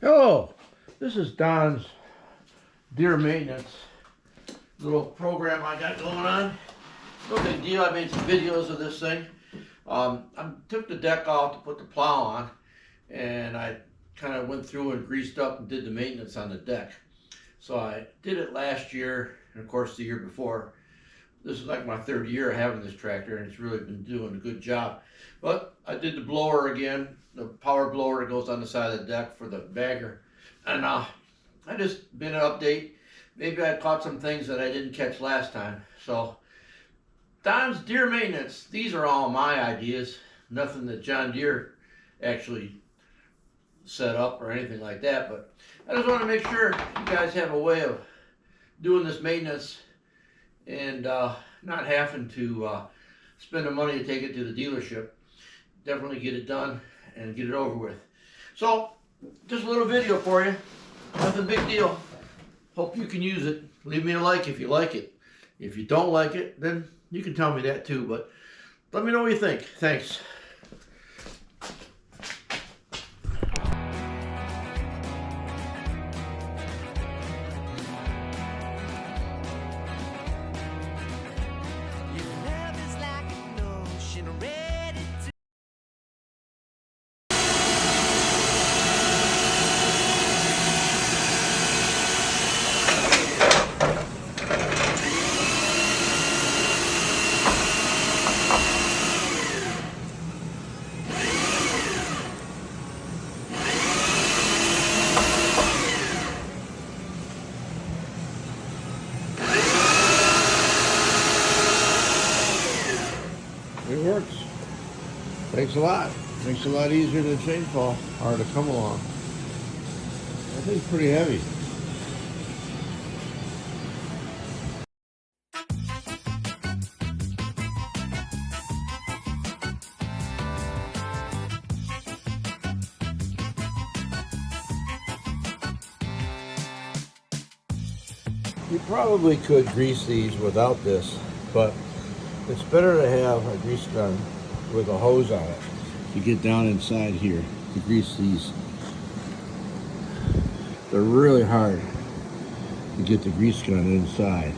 Hello, this is Don's Deer Maintenance little program I got going on. No big deal, I made some videos of this thing. I took the deck off to put the plow on, and I kind of went through and greased up and did the maintenance on the deck. So I did it last year, and of course the year before. This is like my third year of having this tractor, and it's really been doing a good job. But I did the blower again, the power blower that goes on the side of the deck for the bagger. And I just been an update. Maybe I caught some things that I didn't catch last time. So Don's Deere Maintenance, these are all my ideas. Nothing that John Deere actually set up or anything like that. But I just want to make sure you guys have a way of doing this maintenance and not having to spend the money to take it to the dealership. Definitely get it done and get it over with. So, just a little video for you. Nothing big deal. Hope you can use it. Leave me a like if you like it. If you don't like it, then you can tell me that too. But let me know what you think. Thanks. It works. Thanks a lot. Makes it a lot easier than chainsaw, hard to come along. That thing's pretty heavy. You probably could grease these without this, but it's better to have a grease gun with a hose on it to get down inside here to grease these. They're really hard to get the grease gun inside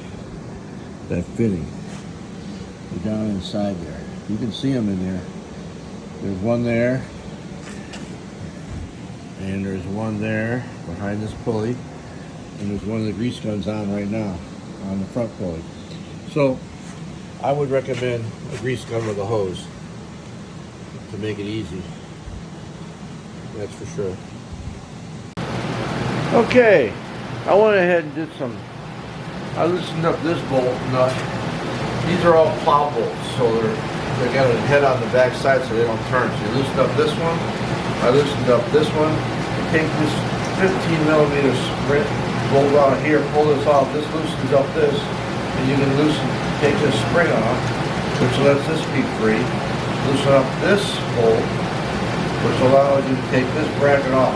that fitting. They're down inside there. You can see them in there. There's one there, and there's one there behind this pulley, and there's one of the grease guns on right now on the front pulley. So I would recommend a grease gun with a hose to make it easy. That's for sure. Okay, I went ahead and did some. I loosened up this bolt nut. These are all plow bolts, so they got a head on the back side so they don't turn. So you loosened up this one. I loosened up this one. Take this 15 millimeter sprint bolt out here. Pull this off. This loosens up this, and you can take this spring off, which lets this be free. Loosen up this bolt, which allows you to take this bracket off,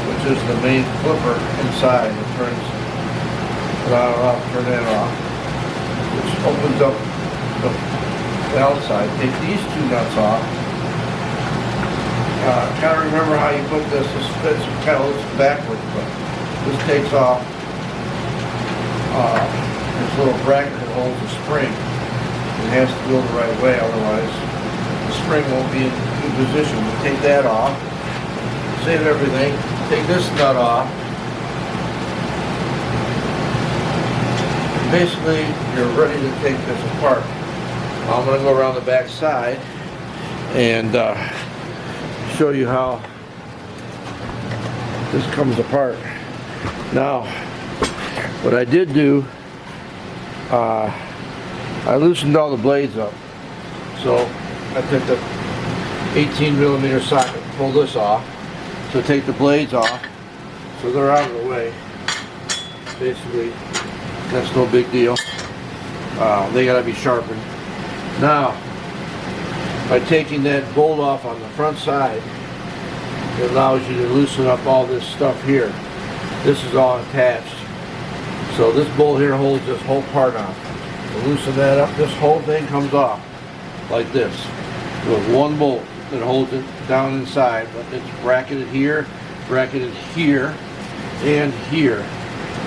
which is the main flipper inside. It turns that off, turn that off, which opens up the outside. Take these two nuts off. Kind of remember how you put this. This fits kind of looks backwards, but this takes off this little bracket that holds the spring. It has to go the right way, otherwise the spring won't be in good position. We'll take that off, save everything, take this nut off. Basically, you're ready to take this apart. I'm going to go around the back side and show you how this comes apart. Now, what I did do, I loosened all the blades up. So I took the 18 millimeter socket, pull this off. So take the blades off, so they're out of the way. Basically, that's no big deal. They gotta be sharpened. Now, by taking that bolt off on the front side, it allows you to loosen up all this stuff here. This is all attached. So this bolt here holds this whole part on. To loosen that up, this whole thing comes off like this. With one bolt that holds it down inside, but it's bracketed here bracketed here and here.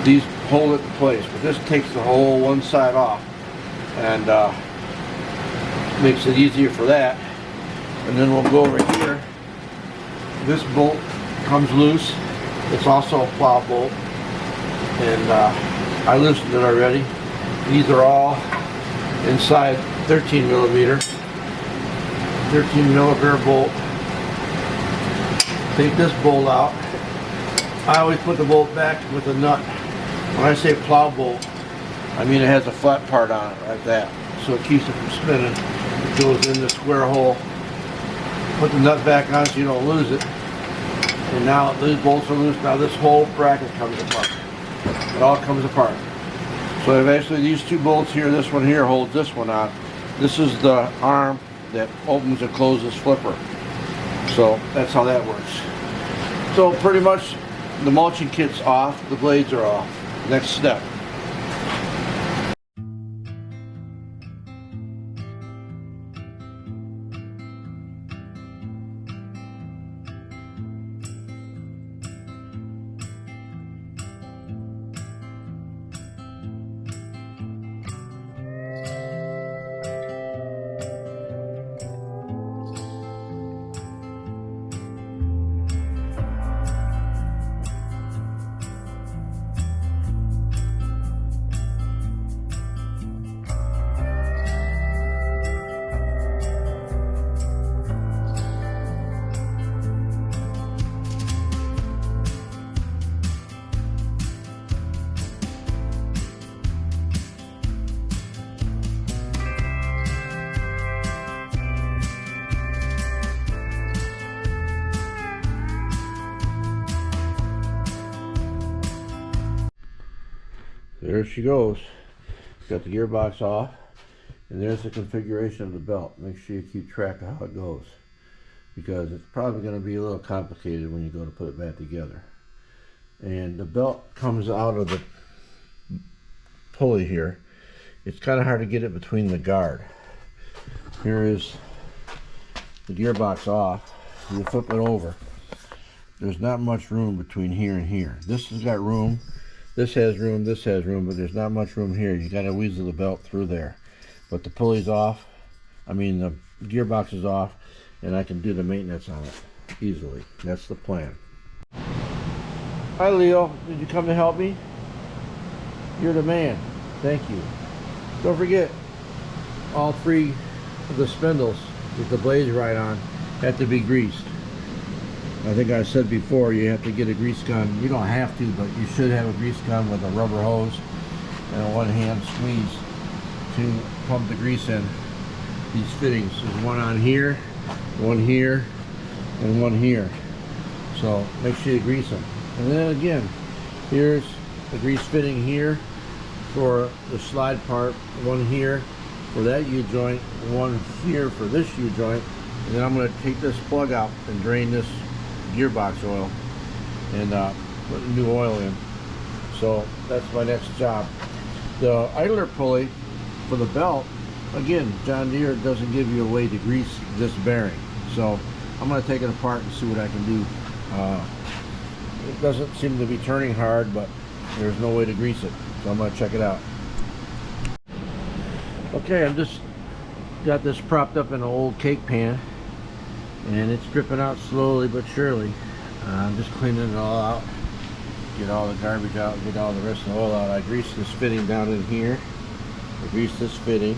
These hold it in place, but this takes the whole one side off and makes it easier for that. And then we'll go over here. This bolt comes loose. It's also a plow bolt, and I loosened it already. These are all inside 13 millimeter bolt. Take this bolt out. I always put the bolt back with a nut. When I say plow bolt, I mean it has a flat part on it like that, so it keeps it from spinning. It goes in the square hole. Put the nut back on so you don't lose it. And now these bolts are loose. Now this whole bracket comes apart. It all comes apart. So eventually these two bolts here, this one here holds this one on. This is the arm that opens and closes flipper. So that's how that works. So pretty much the mulching kit's off, the blades are off. Next step. There she goes. Got the gearbox off, and there's the configuration of the belt. Make sure you keep track of how it goes, because it's probably going to be a little complicated when you go to put it back together. And the belt comes out of the pulley here. It's kind of hard to get it between the guard. Here is the gearbox off. You flip it over. There's not much room between here and here. This has got room. This has room, this has room, but there's not much room here. You got to weasel the belt through there. But the pulley's off. I mean, the gearbox is off, and I can do the maintenance on it easily. That's the plan. Hi, Leo. Did you come to help me? You're the man. Thank you. Don't forget, all three of the spindles with the blades right on have to be greased. I think I said before, you have to get a grease gun. You don't have to, but you should have a grease gun with a rubber hose and a one-hand squeeze to pump the grease in these fittings. There's one on here, and one here. So make sure you grease them. And then again, here's the grease fitting here for the slide part, one here for that U-joint, one here for this U-joint. And then I'm going to take this plug out and drain this gearbox oil and put new oil in. So that's my next job. The idler pulley for the belt, again, John Deere doesn't give you a way to grease this bearing, so I'm going to take it apart and see what I can do. It doesn't seem to be turning hard, but there's no way to grease it, so I'm going to check it out. Okay, I'm just got this propped up in an old cake pan, and it's dripping out slowly but surely. I'm just cleaning it all out, get all the garbage out, get all the rest of the oil out. I greased this fitting down in here, I greased this fitting,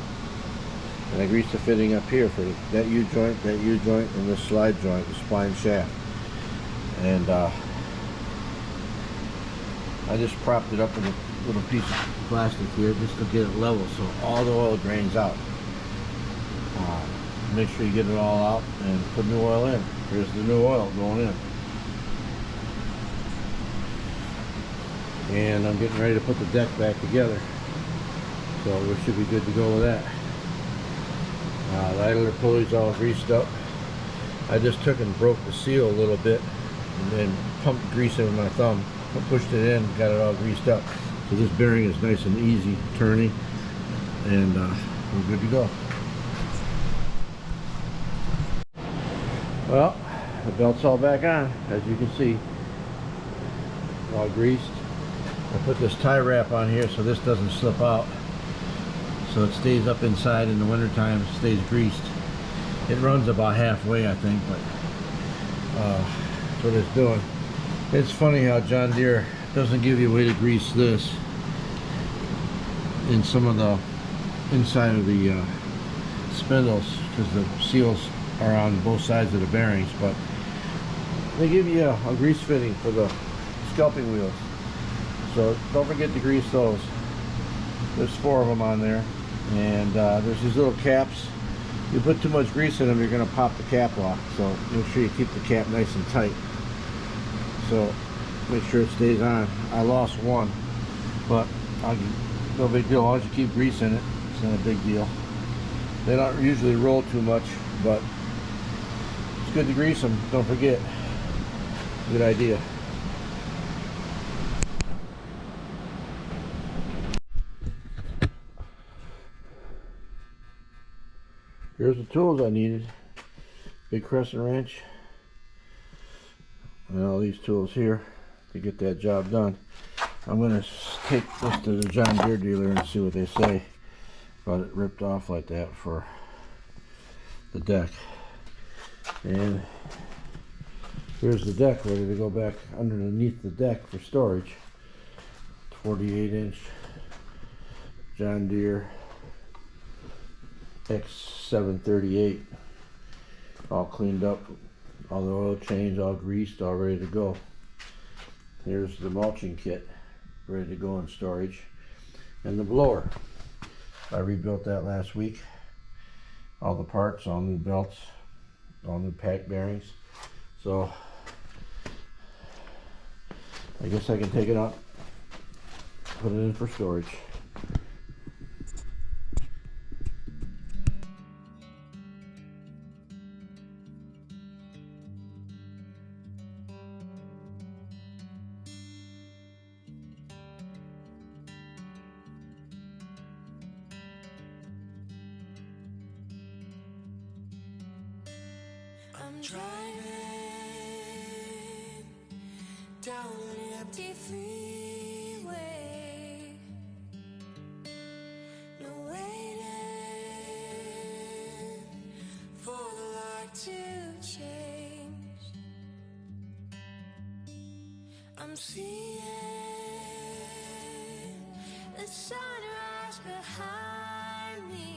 and I greased the fitting up here for that U-joint, and this slide joint, the spline shaft. And I just propped it up in a little piece of plastic here just to get it level so all the oil drains out. Make sure you get it all out and put new oil in. Here's the new oil going in. And I'm getting ready to put the deck back together. So we should be good to go with that. The idler pulley's all greased up. I just took and broke the seal a little bit and then pumped grease in with my thumb. Pushed it in, got it all greased up. So this bearing is nice and easy turning, and we're good to go. Well, the belt's all back on, as you can see. all greased. I put this tie wrap on here so this doesn't slip out. So it stays up inside in the wintertime, it stays greased. It runs about halfway, I think, but that's what it's doing. It's funny how John Deere doesn't give you a way to grease this in some of the inside of the spindles, because the seals are on both sides of the bearings, but they give you a grease fitting for the scalping wheels. So don't forget to grease those. There's 4 of them on there, and there's these little caps. You put too much grease in them, you're going to pop the cap off. So make sure you keep the cap nice and tight. So make sure it stays on. I lost one, but no big deal. As long as you keep grease in it, it's not a big deal. They don't usually roll too much, but it's good to grease them. Don't forget. Good idea. Here's the tools I needed. Big crescent wrench. And all these tools here to get that job done. I'm going to take this to the John Deere dealer and see what they say about it ripped off like that for the deck. And here's the deck ready to go back underneath the deck for storage. 48-inch John Deere X738, all cleaned up, all the oil changed, all greased, all ready to go. Here's the mulching kit ready to go in storage, and the blower. I rebuilt that last week. All the parts, all new belts, all new pack bearings. So I guess I can take it out, put it in for storage. I'm driving down an empty freeway, no waiting for the light to change. I'm seeing the sunrise behind me.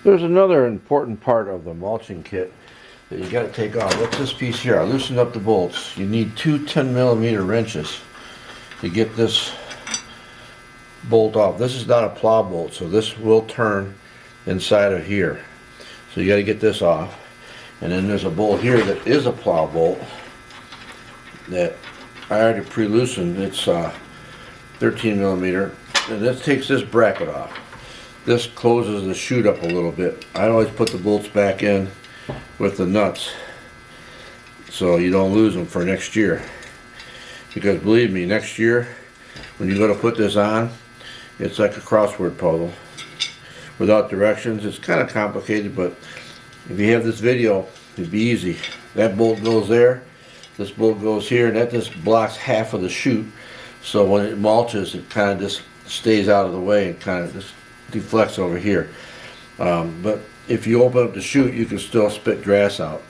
There's another important part of the mulching kit that you got to take off. What's this piece here? I loosened up the bolts. You need two 10mm wrenches to get this bolt off. This is not a plow bolt, so this will turn inside of here. So you got to get this off. And then there's a bolt here that is a plow bolt that I already pre-loosened. It's 13mm, and this takes this bracket off. This closes the chute up a little bit. I always put the bolts back in with the nuts so you don't lose them for next year. Because believe me, next year when you go to put this on, it's like a crossword puzzle without directions. It's kind of complicated, but if you have this video, it'd be easy. That bolt goes there, this bolt goes here, and that just blocks half of the chute. So when it mulches, it kind of just stays out of the way and kind of just deflects over here. But if you open up the chute, you can still spit grass out.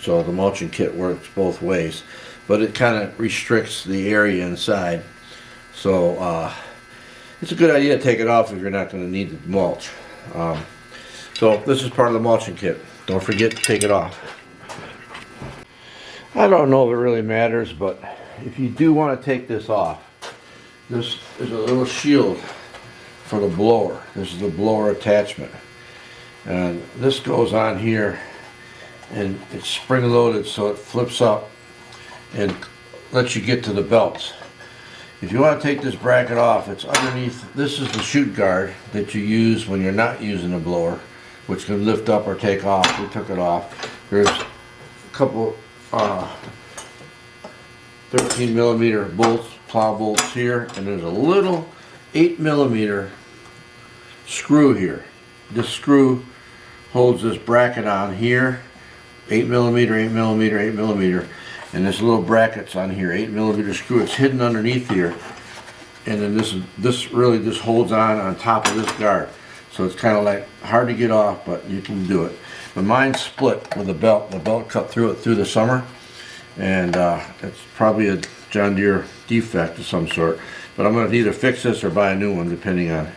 So the mulching kit works both ways, but it kind of restricts the area inside. So it's a good idea to take it off if you're not going to need the mulch. So this is part of the mulching kit. Don't forget to take it off. I don't know if it really matters, but if you do want to take this off, this is a little shield for the blower. This is the blower attachment. And this goes on here, and it's spring loaded, so it flips up and lets you get to the belts. If you want to take this bracket off, it's underneath. This is the chute guard that you use when you're not using a blower, which can lift up or take off. We took it off. There's a couple 13 millimeter bolts, plow bolts here, and there's a little 8 millimeter screw here. This screw holds this bracket on here, 8 millimeter, 8 millimeter, 8 millimeter, and this little bracket's on here, 8 millimeter screw. It's hidden underneath here, and then this really just holds on top of this guard. So it's kind of like hard to get off, but you can do it. But mine's split with a belt. The belt cut through it through the summer, and it's probably a John Deere defect of some sort. But I'm going to either fix this or buy a new one, depending on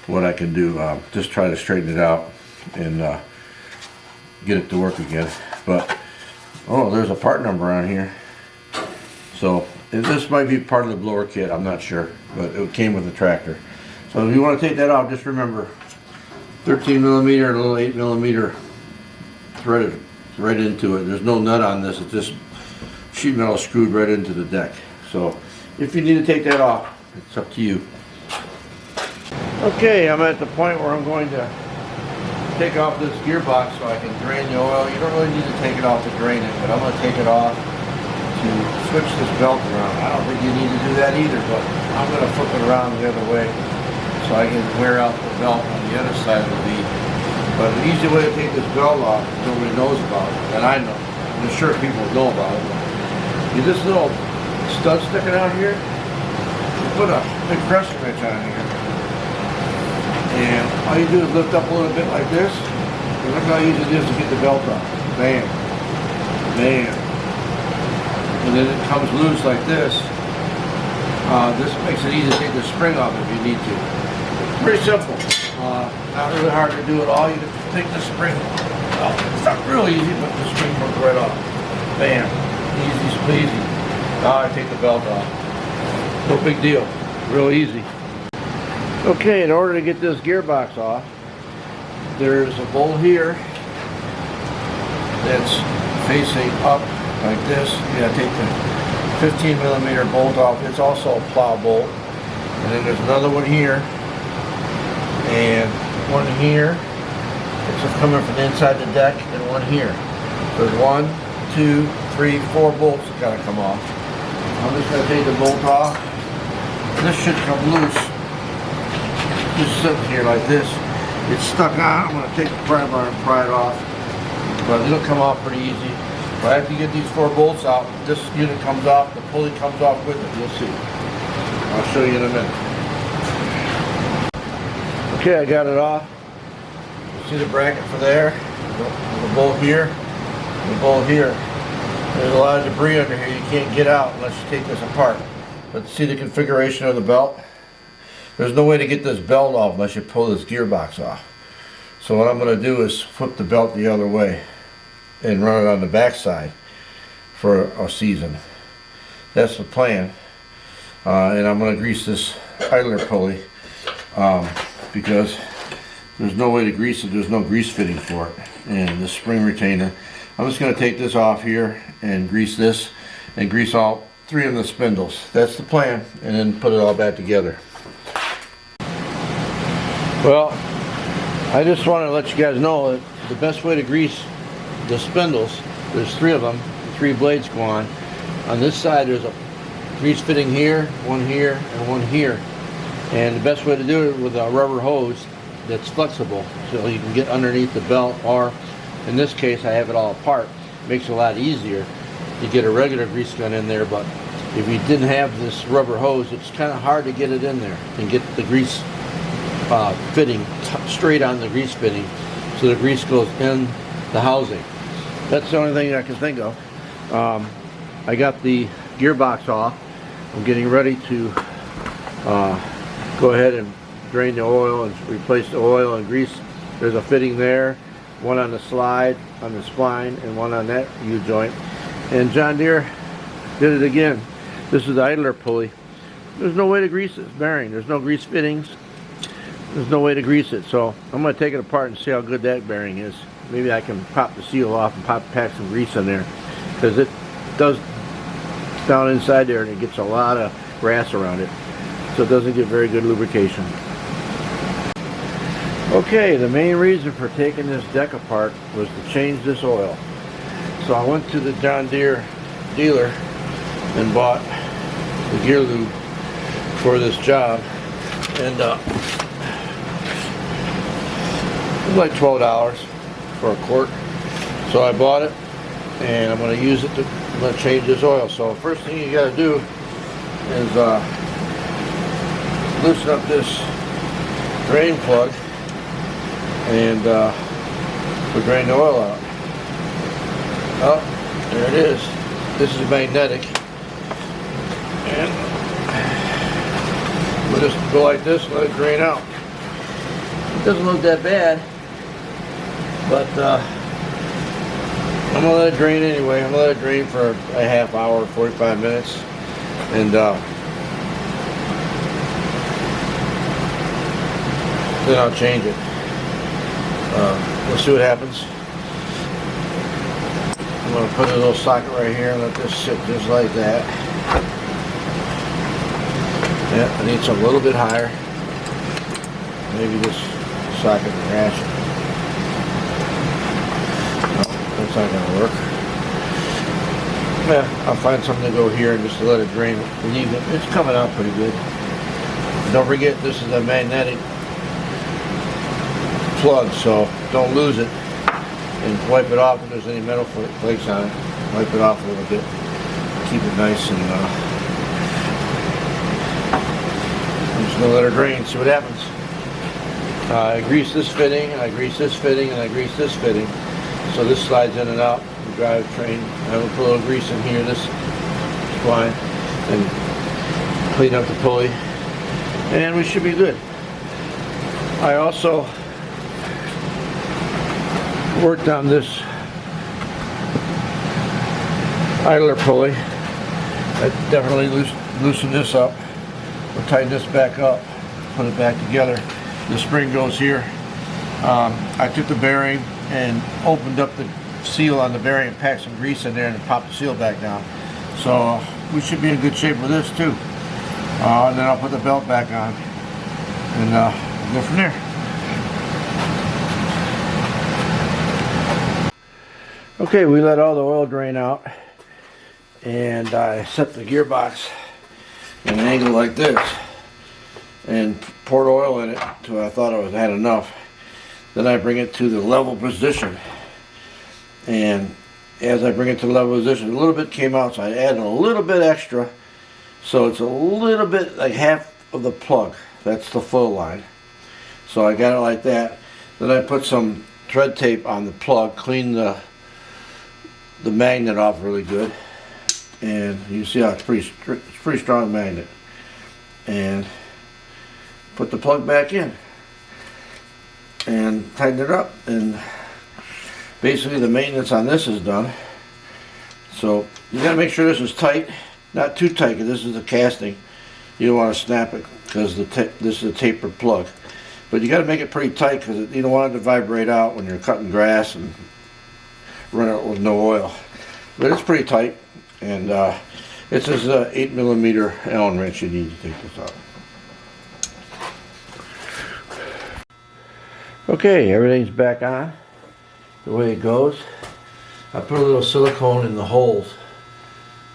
what I can do. Just try to straighten it out and get it to work again. But oh, there's a part number on here. So this might be part of the blower kit. I'm not sure, but it came with the tractor. So if you want to take that off, just remember 13 millimeter and a little 8 millimeter threaded right into it. There's no nut on this. It's just sheet metal screwed right into the deck. So if you need to take that off, it's up to you. Okay, I'm at the point where I'm going to take off this gearbox so I can drain the oil. You don't really need to take it off to drain it, but I'm going to take it off to switch this belt around. I don't think you need to do that either, but I'm going to flip it around the other way so I can wear out the belt on the other side of the lead. But an easy way to take this belt off nobody knows about it, and I know. I'm sure people know about it. See this little stud sticking out here? You put a big pressure wrench on here. And all you do is lift up a little bit like this. And look how easy it is to get the belt off. Bam. Bam. And then it comes loose like this. This makes it easy to take the spring off if you need to. Pretty simple. Not really hard to do at all. You just take the spring off. It's not real easy, but the spring comes right off. Bam. Easy squeezy. Now I take the belt off. No big deal. Real easy. Okay, in order to get this gearbox off, there's a bolt here that's facing up like this. You gotta take the 15 millimeter bolt off. It's also a plow bolt. And then there's another one here and one here. It's just coming from the inside the deck, and one here. There's 1, 2, 3, 4 bolts that gotta come off. I'm just gonna take the bolt off. This should come loose. Just sitting here like this. It's stuck on. I'm going to take the pry bar and pry it off. But it'll come off pretty easy. But after you get these 4 bolts out, this unit comes off, the pulley comes off with it. You'll see. I'll show you in a minute. Okay, I got it off. You see the bracket for there? The bolt here. And the bolt here. There's a lot of debris under here. You can't get out unless you take this apart. But see the configuration of the belt? There's no way to get this belt off unless you pull this gearbox off. So what I'm going to do is flip the belt the other way and run it on the back side for a season. That's the plan. And I'm going to grease this idler pulley because there's no way to grease it. There's no grease fitting for it. And the spring retainer. I'm just going to take this off here and grease this and grease all 3 of the spindles. That's the plan. And then put it all back together. Well, I just want to let you guys know that the best way to grease the spindles, there's 3 of them, 3 blades go on. On this side there's a grease fitting here, one here, and one here. And the best way to do it with a rubber hose that's flexible, so you can get underneath the belt, or in this case I have it all apart. It makes it a lot easier to get a regular grease gun in there, but if you didn't have this rubber hose, it's kind of hard to get it in there and get the grease fitting straight on the grease fitting, so the grease goes in the housing. That's the only thing I can think of. I got the gearbox off. I'm getting ready to go ahead and drain the oil and replace the oil and grease. There's a fitting there, one on the slide, on the spline, and one on that U-joint. And John Deere did it again. This is the idler pulley. There's no way to grease this bearing. There's no grease fittings. There's no way to grease it. So I'm going to take it apart and see how good that bearing is. Maybe I can pop the seal off and pack some grease in there, because it does down inside there and it gets a lot of grass around it, so it doesn't get very good lubrication. Okay, the main reason for taking this deck apart was to change this oil. So I went to the John Deere dealer and bought the gear lube for this job, and it was like $12 for a quart. So I bought it, and I'm going to use it to, I'm going to change this oil. So first thing you got to do is loosen up this drain plug and we'll drain the oil out. Oh, there it is. This is magnetic, and we'll just go like this and let it drain out. It doesn't look that bad, but I'm gonna let it drain anyway. I'm gonna let it drain for a half hour, 45 minutes, and then I'll change it. We'll see what happens. I'm going to put a little socket right here and let this sit just like that. Yeah, I need some a little bit higher. Maybe this socket and ratchet. No, that's not going to work. Yeah, I'll find something to go here and just to let it drain. Leave it. It's coming out pretty good. Don't forget, this is a magnetic plug, so don't lose it, and wipe it off if there's any metal flakes on it. Wipe it off a little bit, keep it nice, and I'm just going to let her drain, see what happens. I grease this fitting, and I grease this fitting, and I grease this fitting, so this slides in and out the drivetrain. I will put a little grease in here, this spline, and clean up the pulley, and we should be good. I also worked on this idler pulley. I definitely loosened this up. We'll tighten this back up, put it back together. The spring goes here. I took the bearing and opened up the seal on the bearing and packed some grease in there and popped the seal back down. So we should be in good shape with this too. And then I'll put the belt back on and we'll go from there. Okay, we let all the oil drain out, and I set the gearbox at an angle like this and poured oil in it till I thought I had enough. Then I bring it to the level position, and as I bring it to the level position, a little bit came out, so I added a little bit extra, so it's a little bit like half of the plug. That's the full line. So I got it like that. Then I put some thread tape on the plug, cleaned the magnet off really good, and you see how it's pretty strong magnet, and put the plug back in and tighten it up, and basically the maintenance on this is done. So you got to make sure this is tight, not too tight, because this is the casting. You don't want to snap it because this is a tapered plug, but you got to make it pretty tight because you don't want it to vibrate out when you're cutting grass and run it with no oil. But it's pretty tight, and it's this 8mm Allen wrench you need to take this out. Okay, everything's back on the way it goes. I put a little silicone in the holes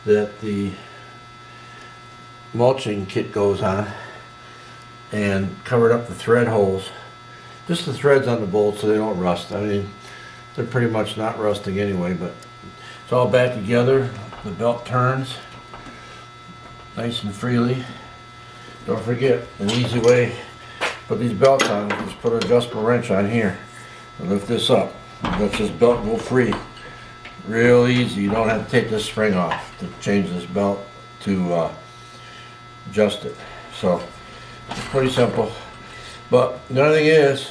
that the mulching kit goes on, and covered up the thread holes, just the threads on the bolts so they don't rust. I mean, they're pretty much not rusting anyway, but it's all back together. The belt turns nice and freely. Don't forget, an easy way to put these belts on is just put an adjustable wrench on here and lift this up. Let this belt go free. real easy. You don't have to take this spring off to change this belt to adjust it. So it's pretty simple. But the other thing is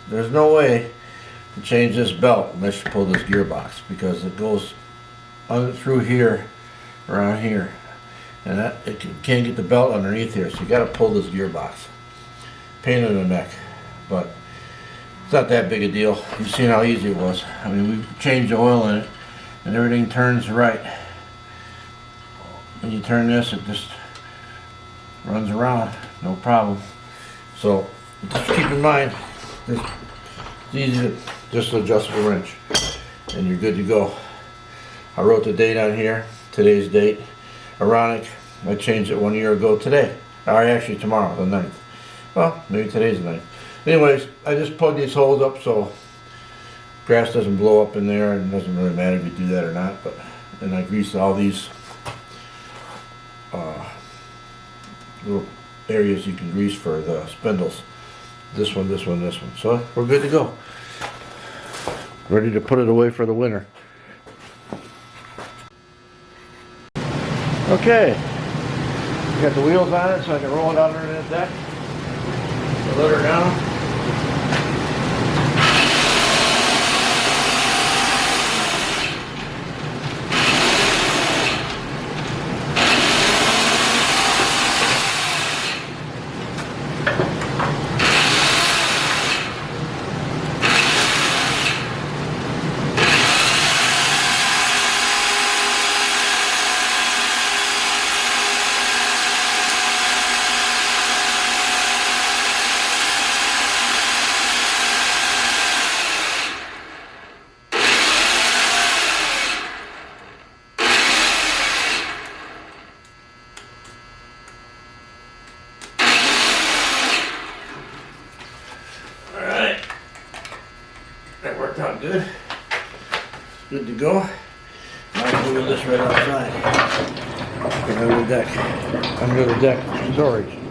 there's no way to change this belt unless you pull this gearbox, because it goes through here, around here, and can't get the belt underneath here, so you got to pull this gearbox. Pain in the neck, but it's not that big a deal. You've seen how easy it was. I mean, we changed the oil in it, and everything turns right. When you turn this, it just runs around, no problem. So just keep in mind, it's easy to just adjust the wrench, and you're good to go. I wrote the date on here, today's date. Ironic, I changed it 1 year ago today. Or actually tomorrow, the 9th. Well, maybe today's the 9th. Anyways, I just plug these holes up so grass doesn't blow up in there, and it doesn't really matter if you do that or not. But then I grease all these little areas you can grease for the spindles. This one, this one, this one. So we're good to go. Ready to put it away for the winter. Okay, got the wheels on it so I can roll it out under the deck. Let her down. That worked out good. Good to go. Now I can move this right outside. Under the deck. Under the deck storage.